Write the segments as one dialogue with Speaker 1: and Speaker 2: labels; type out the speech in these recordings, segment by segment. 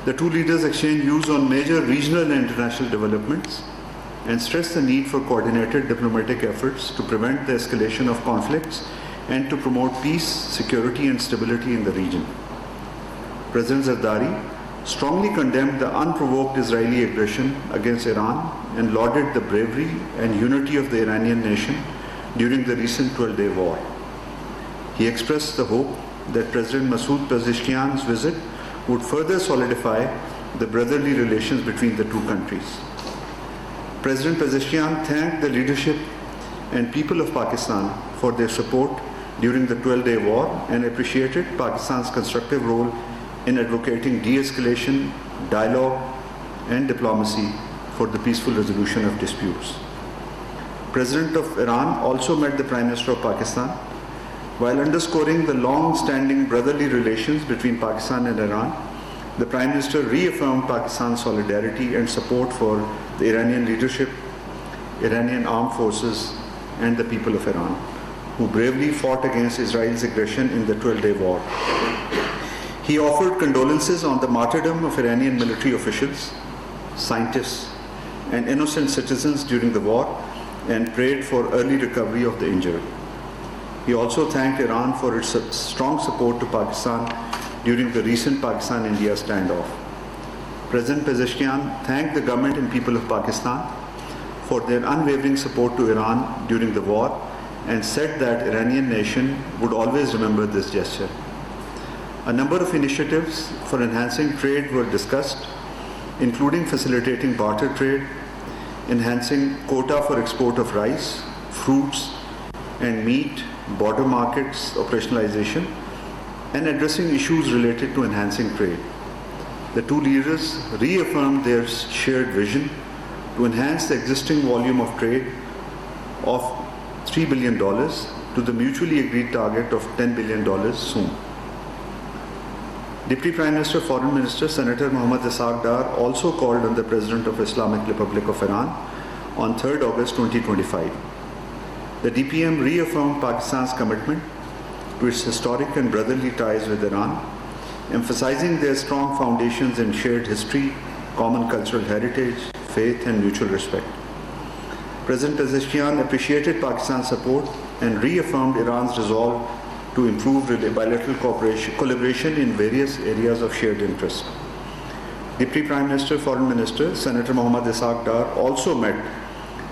Speaker 1: The two leaders exchanged views on major regional and international developments and stressed the need for coordinated diplomatic efforts to prevent the escalation of conflicts and to promote peace, security and stability in the region. President Zardari strongly condemned the unprovoked Israeli aggression against Iran and lauded the bravery and unity of the Iranian nation during the recent 12-day war. He expressed the hope that President Masoud Pezeshkian's visit would further solidify the brotherly relations between the two countries. President Pezeshkian thanked the leadership and people of Pakistan for their support during the 12-day war and appreciated Pakistan's constructive role in advocating de-escalation, dialogue and diplomacy for the peaceful resolution of disputes. President of Iran also met the Prime Minister of Pakistan. While underscoring the long-standing brotherly relations between Pakistan and Iran, the Prime Minister reaffirmed Pakistan's solidarity and support for the Iranian leadership, Iranian armed forces, and the people of Iran, who bravely fought against Israel's aggression in the 12-day war. He offered condolences on the martyrdom of Iranian military officials, scientists, and innocent citizens during the war and prayed for early recovery of the injured. He also thanked Iran for its strong support to Pakistan during the recent Pakistan-India standoff. President Pezeshkian thanked the government and people of Pakistan for their unwavering support to Iran during the war and said that Iranian nation would always remember this gesture. A number of initiatives for enhancing trade were discussed, including facilitating barter trade, enhancing quota for export of rice, fruits, and meat, border markets operationalization, and addressing issues related to enhancing trade. The two leaders reaffirmed their shared vision to enhance the existing volume of trade of $3 billion to the mutually agreed target of $10 billion soon. Deputy Prime Minister, Foreign Minister, Senator Mohammad Ishaq Dar also called on the President of Islamic Republic of Iran on 3rd August 2025. The DPM reaffirmed Pakistan's commitment to its historic and brotherly ties with Iran, emphasizing their strong foundations in shared history, common cultural heritage, faith and mutual respect. President Pezeshkian appreciated Pakistan's support and reaffirmed Iran's resolve to improve bilateral collaboration in various areas of shared interest. Deputy Prime Minister, Foreign Minister, Senator Mohammad Ishaq Dar also met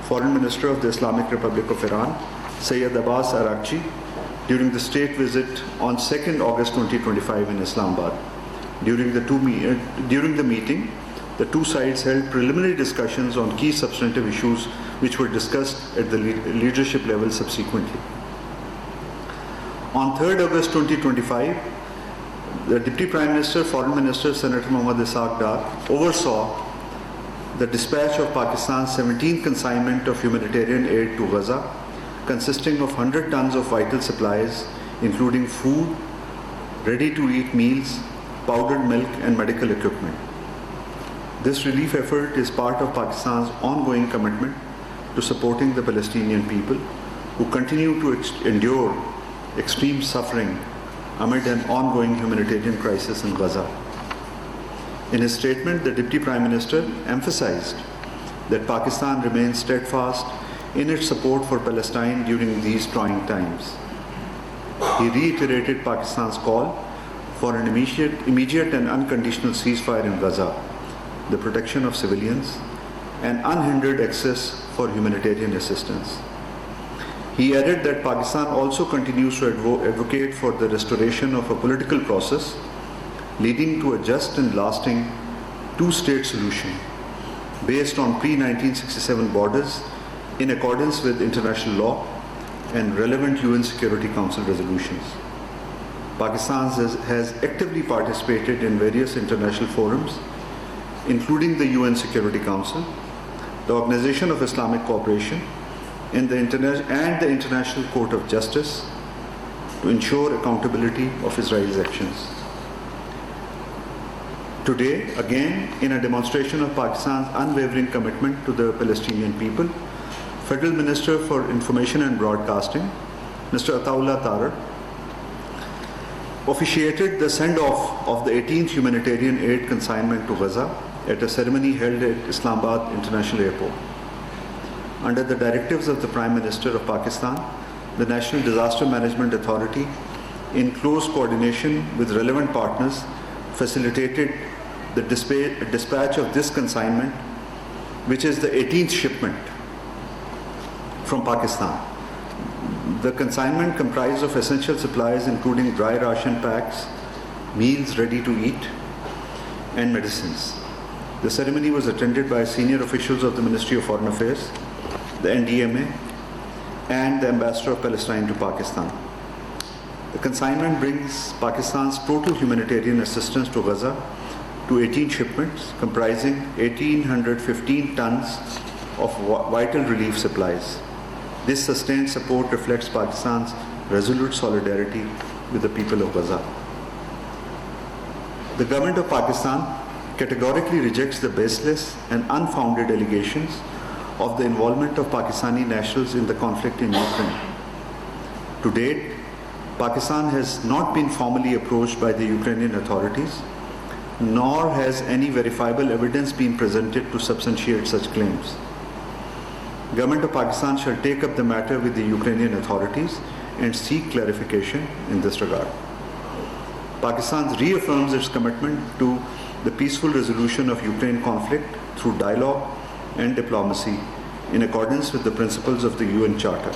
Speaker 1: Foreign Minister of the Islamic Republic of Iran, Sayyid Abbas Araghchi, during the state visit on 2nd August 2025 in Islamabad. During the meeting, the two sides held preliminary discussions on key substantive issues which were discussed at the leadership level subsequently. On 3rd August 2025, the Deputy Prime Minister, Foreign Minister, Senator Mohammad Ishaq Dar oversaw the dispatch of Pakistan's 17th consignment of humanitarian aid to Gaza, consisting of 100 tons of vital supplies, including food, ready-to-eat meals, powdered milk, and medical equipment. This relief effort is part of Pakistan's ongoing commitment to supporting the Palestinian people, who continue to endure extreme suffering amid an ongoing humanitarian crisis in Gaza. In his statement, the Deputy Prime Minister emphasized that Pakistan remains steadfast in its support for Palestine during these trying times. He reiterated Pakistan's call for an immediate and unconditional ceasefire in Gaza, the protection of civilians, and unhindered access for humanitarian assistance. He added that Pakistan also continues to advocate for the restoration of a political process leading to a just and lasting two-state solution based on pre-1967 borders in accordance with international law and relevant UN Security Council resolutions. Pakistan has actively participated in various international forums, including the UN Security Council, the Organization of Islamic Cooperation, and the International Court of Justice to ensure accountability of Israel's actions. Today, again, in a demonstration of Pakistan's unwavering commitment to the Palestinian people, Federal Minister for Information and Broadcasting, Mr. Ataullah Tarar, officiated the send-off of the 18th humanitarian aid consignment to Gaza at a ceremony held at Islamabad International Airport. Under the directives of the Prime Minister of Pakistan, the National Disaster Management Authority, in close coordination with relevant partners, facilitated the dispatch of this consignment, which is the 18th shipment from Pakistan. The consignment comprised of essential supplies including dry ration packs, meals ready to eat, and medicines. The ceremony was attended by senior officials of the Ministry of Foreign Affairs, the NDMA, and the Ambassador of Palestine to Pakistan. The consignment brings Pakistan's total humanitarian assistance to Gaza to 18 shipments comprising 1,815 tons of vital relief supplies. This sustained support reflects Pakistan's resolute solidarity with the people of Gaza. The government of Pakistan categorically rejects the baseless and unfounded allegations of the involvement of Pakistani nationals in the conflict in Ukraine. To date, Pakistan has not been formally approached by the Ukrainian authorities, nor has any verifiable evidence been presented to substantiate such claims. Government of Pakistan shall take up the matter with the Ukrainian authorities and seek clarification in this regard. Pakistan reaffirms its commitment to the peaceful resolution of Ukraine conflict through dialogue and diplomacy in accordance with the principles of the UN Charter.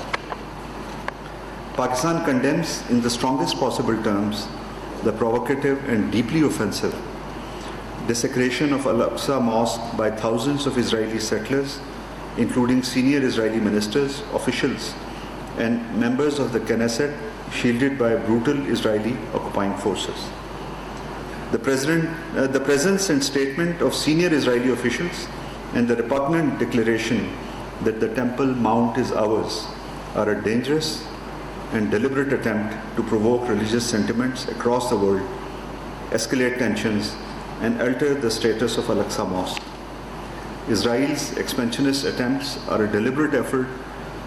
Speaker 1: Pakistan condemns in the strongest possible terms the provocative and deeply offensive desecration of Al-Aqsa Mosque by thousands of Israeli settlers, including senior Israeli ministers, officials, and members of the Knesset, shielded by brutal Israeli occupying forces. The presence and statement of senior Israeli officials and the repugnant declaration that the Temple Mount is ours are a dangerous and deliberate attempt to provoke religious sentiments across the world, escalate tensions, and alter the status of Al-Aqsa Mosque. Israel's expansionist attempts are a deliberate effort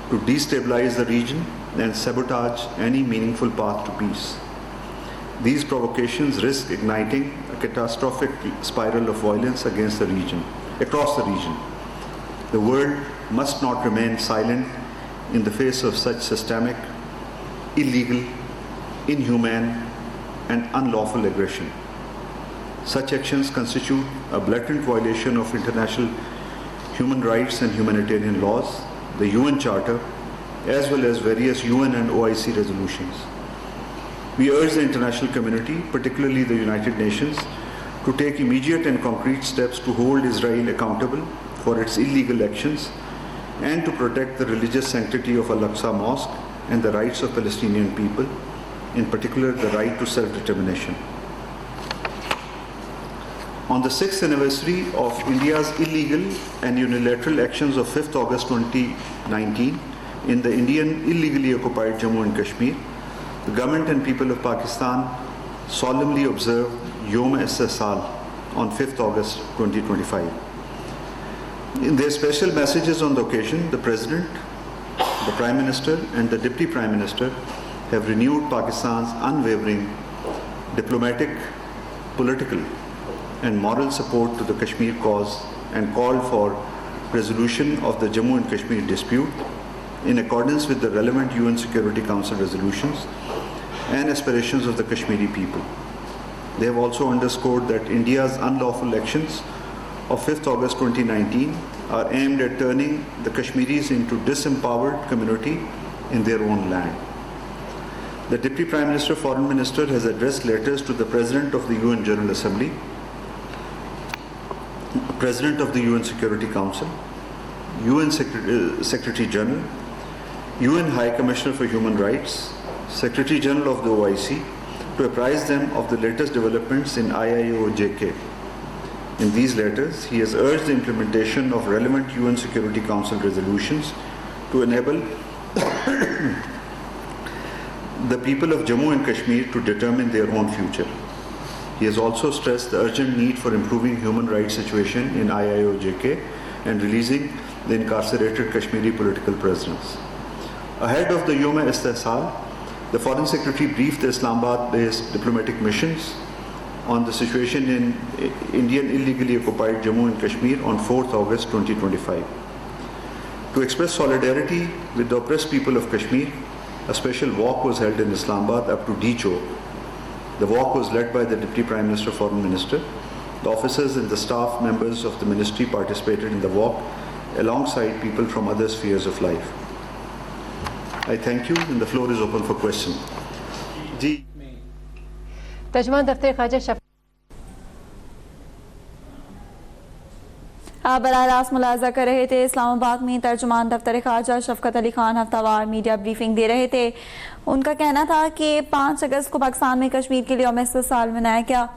Speaker 1: to destabilize the region and sabotage any meaningful path to peace. These provocations risk igniting a catastrophic spiral of violence across the region. The world must not remain silent in the face of such systemic, illegal, inhumane, and unlawful aggression. Such actions constitute a blatant violation of international human rights and humanitarian laws, the UN Charter, as well as various UN and OIC resolutions. We urge the international community, particularly the United Nations, to take immediate and concrete steps to hold Israel accountable for its illegal actions and to protect the religious sanctity of Al-Aqsa Mosque and the rights of Palestinian people, in particular the right to self-determination. On the 6th anniversary of India's illegal and unilateral actions of 5th August 2019 in the Indian illegally occupied Jammu and Kashmir, the government and people of Pakistan solemnly observe Yom Istisal on 5th August 2025. In their special messages on the occasion, the President, the Prime Minister and the Deputy Prime Minister have renewed Pakistan's unwavering diplomatic, political and moral support to the Kashmir cause and called for resolution of the Jammu and Kashmir dispute in accordance with the relevant UN Security Council resolutions and aspirations of the Kashmiri people. They have also underscored that India's unlawful actions of 5th August 2019 are aimed at turning the Kashmiris into disempowered community in their own land. The Deputy Prime Minister, Foreign Minister has addressed letters to the President of the UN General Assembly, President of the UN Security Council, UN Secretary General, UN High Commissioner for Human Rights, Secretary General of the OIC, to apprise them of the latest developments in IIO-JK. In these letters, he has urged the implementation of relevant UN Security Council resolutions to enable the people of Jammu and Kashmir to determine their own future. He has also stressed the urgent need for improving human rights situation in IIO-JK and releasing the incarcerated Kashmiri political prisoners. Ahead of the Yom Istisal, The Foreign Secretary briefed the Islamabad-based diplomatic missions on the situation in Indian illegally occupied Jammu and Kashmir on 4th August 2025. To express solidarity with the oppressed people of Kashmir, a special walk was held in Islamabad up to D Chowk. The walk was led by the Deputy Prime Minister, Foreign Minister. The officers and the staff members of the ministry participated in the walk alongside people from other spheres of life. I thank you, and the floor is open for questions. Ji.
Speaker 2: तर्जुमान दफ्तर ख़ारजा शफ़क़त
Speaker 3: आप बराह रास्त मुलाजा कर रहे थे। इस्लामाबाद में तर्जुमान दफ्तर ख़ारजा शफ़क़त Ali Khan हफ्तावार media briefing दे रहे थे। उनका कहना था कि 5 अगस्त को पाकिस्तान में कश्मीर के लिए यौम इस्तिक़लाल मनाया गया।